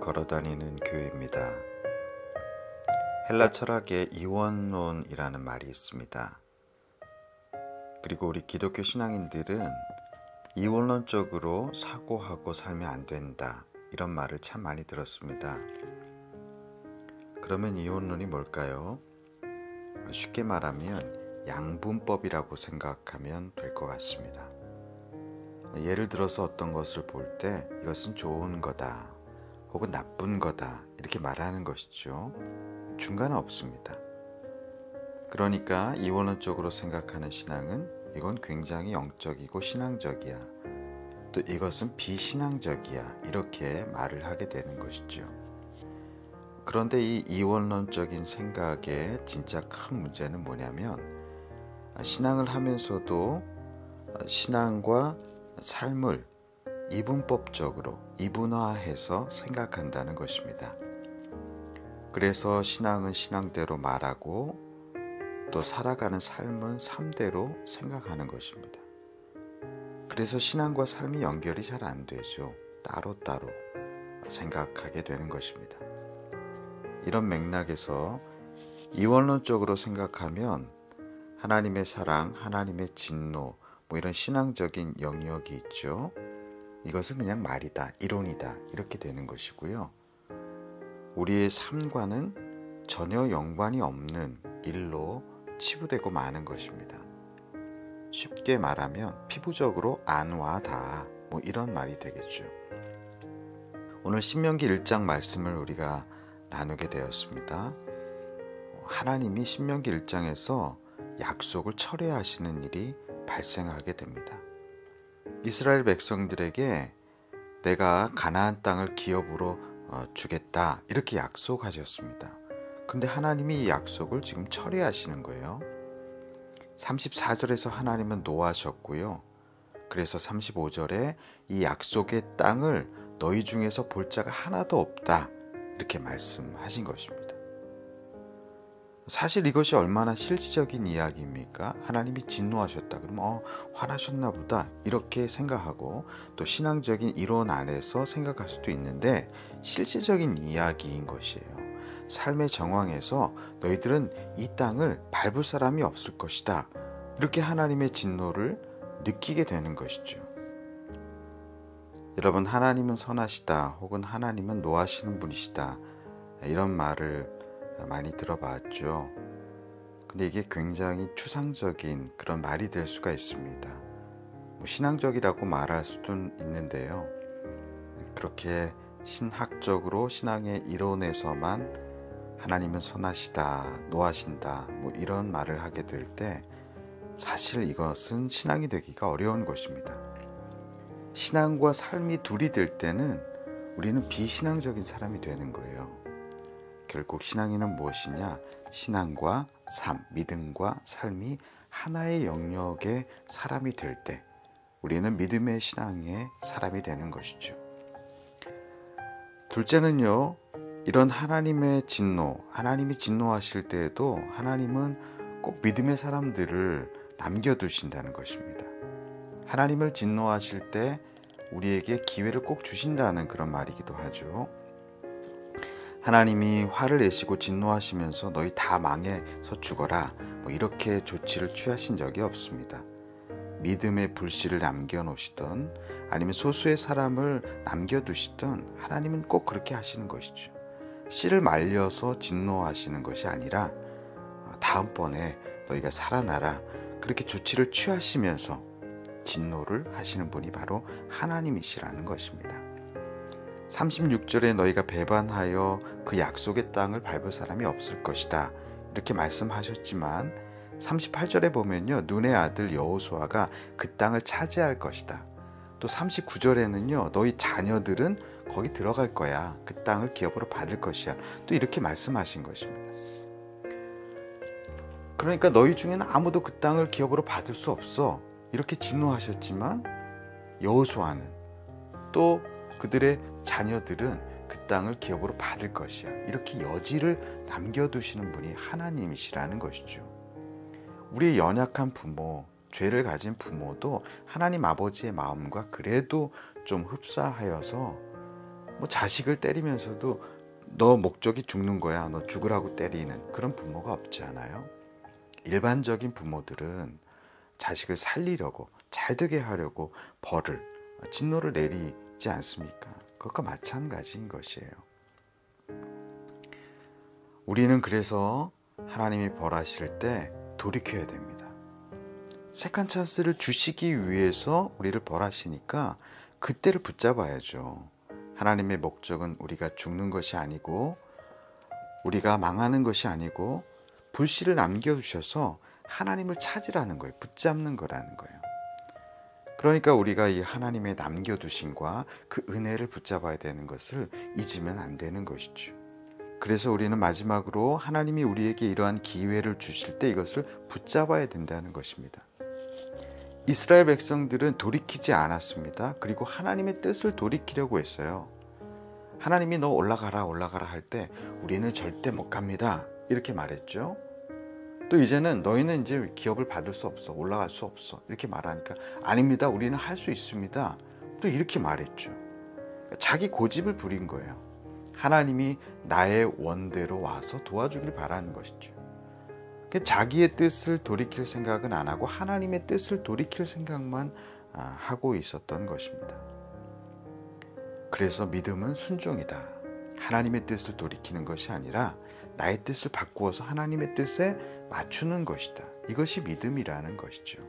걸어다니는 교회입니다. 헬라 철학에 이원론이라는 말이 있습니다. 그리고 우리 기독교 신앙인들은 이원론적으로 사고하고 살면 안 된다, 이런 말을 참 많이 들었습니다. 그러면 이원론이 뭘까요? 쉽게 말하면 양분법이라고 생각하면 될 것 같습니다. 예를 들어서 어떤 것을 볼 때 이것은 좋은 거다 혹은 나쁜 거다 이렇게 말하는 것이죠. 중간은 없습니다. 그러니까 이원론적으로 생각하는 신앙은 이건 굉장히 영적이고 신앙적이야, 또 이것은 비신앙적이야, 이렇게 말을 하게 되는 것이죠. 그런데 이 이원론적인 생각의 진짜 큰 문제는 뭐냐면, 신앙을 하면서도 신앙과 삶을 이분법적으로 이분화해서 생각한다는 것입니다. 그래서 신앙은 신앙대로 말하고 또 살아가는 삶은 삶대로 생각하는 것입니다. 그래서 신앙과 삶이 연결이 잘 안 되죠. 따로따로 생각하게 되는 것입니다. 이런 맥락에서 이원론적으로 생각하면 하나님의 사랑, 하나님의 진노, 이런 신앙적인 영역이 있죠. 이것은 그냥 말이다, 이론이다, 이렇게 되는 것이고요. 우리의 삶과는 전혀 연관이 없는 일로 치부되고 마는 것입니다. 쉽게 말하면 피부적으로 안와다, 이런 말이 되겠죠. 오늘 신명기 1장 말씀을 우리가 나누게 되었습니다. 하나님이 신명기 1장에서 약속을 철회하시는 일이 발생하게 됩니다. 이스라엘 백성들에게 내가 가나안 땅을 기업으로 주겠다, 이렇게 약속하셨습니다. 그런데 하나님이 이 약속을 지금 철회하시는 거예요. 34절에서 하나님은 노하셨고요. 그래서 35절에 이 약속의 땅을 너희 중에서 볼 자가 하나도 없다, 이렇게 말씀하신 것입니다. 사실 이것이 얼마나 실질적인 이야기입니까? 하나님이 진노하셨다 그러면 화나셨나 보다, 이렇게 생각하고 또 신앙적인 이론 안에서 생각할 수도 있는데, 실질적인 이야기인 것이에요. 삶의 정황에서 너희들은 이 땅을 밟을 사람이 없을 것이다, 이렇게 하나님의 진노를 느끼게 되는 것이죠. 여러분, 하나님은 선하시다 혹은 하나님은 노하시는 분이시다, 이런 말을 많이 들어봤죠. 근데 이게 굉장히 추상적인 그런 말이 될 수가 있습니다. 신앙적이라고 말할 수도 있는데요. 그렇게 신학적으로 신앙의 이론에서만 하나님은 선하시다, 노하신다, 이런 말을 하게 될 때 사실 이것은 신앙이 되기가 어려운 것입니다. 신앙과 삶이 둘이 될 때는 우리는 비신앙적인 사람이 되는 거예요. 결국 신앙인은 무엇이냐? 신앙과 삶, 믿음과 삶이 하나의 영역의 사람이 될 때 우리는 믿음의 신앙의 사람이 되는 것이죠. 둘째는요, 이런 하나님의 진노, 하나님이 진노하실 때에도 하나님은 꼭 믿음의 사람들을 남겨두신다는 것입니다. 하나님을 진노하실 때 우리에게 기회를 꼭 주신다는 그런 말이기도 하죠. 하나님이 화를 내시고 진노하시면서 너희 다 망해서 죽어라, 이렇게 조치를 취하신 적이 없습니다. 믿음의 불씨를 남겨놓으시던 아니면 소수의 사람을 남겨두시던 하나님은 꼭 그렇게 하시는 것이죠. 씨를 말려서 진노하시는 것이 아니라 다음번에 너희가 살아나라, 그렇게 조치를 취하시면서 진노를 하시는 분이 바로 하나님이시라는 것입니다. 36절에 너희가 배반하여 그 약속의 땅을 밟을 사람이 없을 것이다, 이렇게 말씀하셨지만 38절에 보면요, 눈의 아들 여호수아가 그 땅을 차지할 것이다. 또 39절에는요, 너희 자녀들은 거기 들어갈 거야, 그 땅을 기업으로 받을 것이야, 또 이렇게 말씀하신 것입니다. 그러니까 너희 중에는 아무도 그 땅을 기업으로 받을 수 없어, 이렇게 진노하셨지만 여호수아는 또 그들의 자녀들은 그 땅을 기업으로 받을 것이야, 이렇게 여지를 남겨두시는 분이 하나님이시라는 것이죠. 우리의 연약한 부모, 죄를 가진 부모도 하나님 아버지의 마음과 그래도 좀 흡사하여서 자식을 때리면서도 너 목적이 죽는 거야, 너 죽으라고 때리는 그런 부모가 없지 않아요? 일반적인 부모들은 자식을 살리려고, 잘 되게 하려고 벌을, 진노를 내리지 않습니까? 그것과 마찬가지인 것이에요. 우리는 그래서 하나님이 벌하실 때 돌이켜야 됩니다. 세컨 찬스를 주시기 위해서 우리를 벌하시니까 그때를 붙잡아야죠. 하나님의 목적은 우리가 죽는 것이 아니고, 우리가 망하는 것이 아니고, 불씨를 남겨주셔서 하나님을 찾으라는 거예요. 붙잡는 거라는 거예요. 그러니까 우리가 이 하나님의 남겨두심과 그 은혜를 붙잡아야 되는 것을 잊으면 안 되는 것이죠. 그래서 우리는 마지막으로 하나님이 우리에게 이러한 기회를 주실 때 이것을 붙잡아야 된다는 것입니다. 이스라엘 백성들은 돌이키지 않았습니다. 그리고 하나님의 뜻을 돌이키려고 했어요. 하나님이 너 올라가라 할 때 우리는 절대 못 갑니다, 이렇게 말했죠. 또 이제는 너희는 이제 기업을 받을 수 없어, 올라갈 수 없어, 이렇게 말하니까 아닙니다, 우리는 할 수 있습니다, 또 이렇게 말했죠. 자기 고집을 부린 거예요. 하나님이 나의 원대로 와서 도와주길 바라는 것이죠. 자기의 뜻을 돌이킬 생각은 안 하고 하나님의 뜻을 돌이킬 생각만 하고 있었던 것입니다. 그래서 믿음은 순종이다. 하나님의 뜻을 돌이키는 것이 아니라 나의 뜻을 바꾸어서 하나님의 뜻에 맞추는 것이다. 이것이 믿음이라는 것이죠.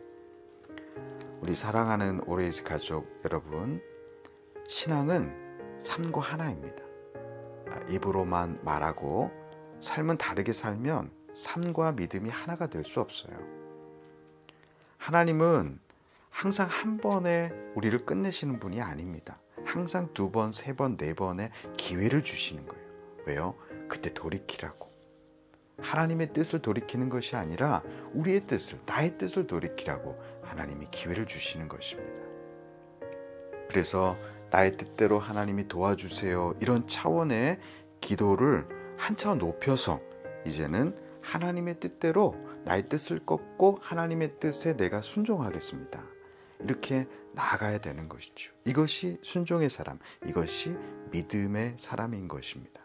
우리 사랑하는 오레이즈 가족 여러분, 신앙은 삶과 하나입니다. 입으로만 말하고 삶은 다르게 살면 삶과 믿음이 하나가 될 수 없어요. 하나님은 항상 한 번에 우리를 끝내시는 분이 아닙니다. 항상 2번, 3번, 4번의 기회를 주시는 거예요. 왜요? 그때 돌이키라고. 하나님의 뜻을 돌이키는 것이 아니라 우리의 뜻을, 나의 뜻을 돌이키라고 하나님이 기회를 주시는 것입니다. 그래서 나의 뜻대로 하나님이 도와주세요, 이런 차원의 기도를 한 차원 높여서 이제는 하나님의 뜻대로 나의 뜻을 꺾고 하나님의 뜻에 내가 순종하겠습니다, 이렇게 나아가야 되는 것이죠. 이것이 순종의 사람, 이것이 믿음의 사람인 것입니다.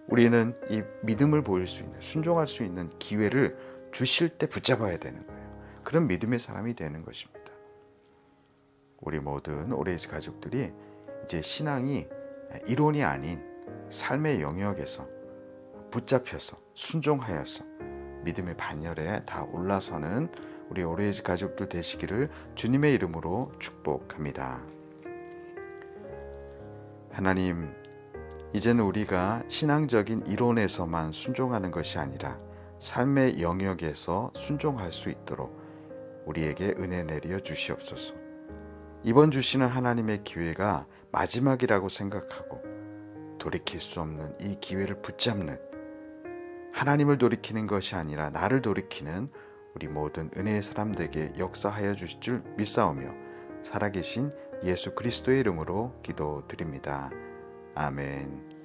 우리는 이 믿음을 보일 수 있는, 순종할 수 있는 기회를 주실 때 붙잡아야 되는 거예요. 그런 믿음의 사람이 되는 것입니다. 우리 모든 오레이즈 가족들이 이제 신앙이 이론이 아닌 삶의 영역에서 붙잡혀서 순종하여서 믿음의 반열에 다 올라서는 우리 오레이즈 가족들 되시기를 주님의 이름으로 축복합니다. 하나님, 이제는 우리가 신앙적인 이론에서만 순종하는 것이 아니라 삶의 영역에서 순종할 수 있도록 우리에게 은혜 내려 주시옵소서. 이번 주시는 하나님의 기회가 마지막이라고 생각하고 돌이킬 수 없는 이 기회를 붙잡는, 하나님을 돌이키는 것이 아니라 나를 돌이키는 우리 모든 은혜의 사람들에게 역사하여 주실 줄 믿사오며 살아계신 예수 그리스도의 이름으로 기도드립니다. 아멘.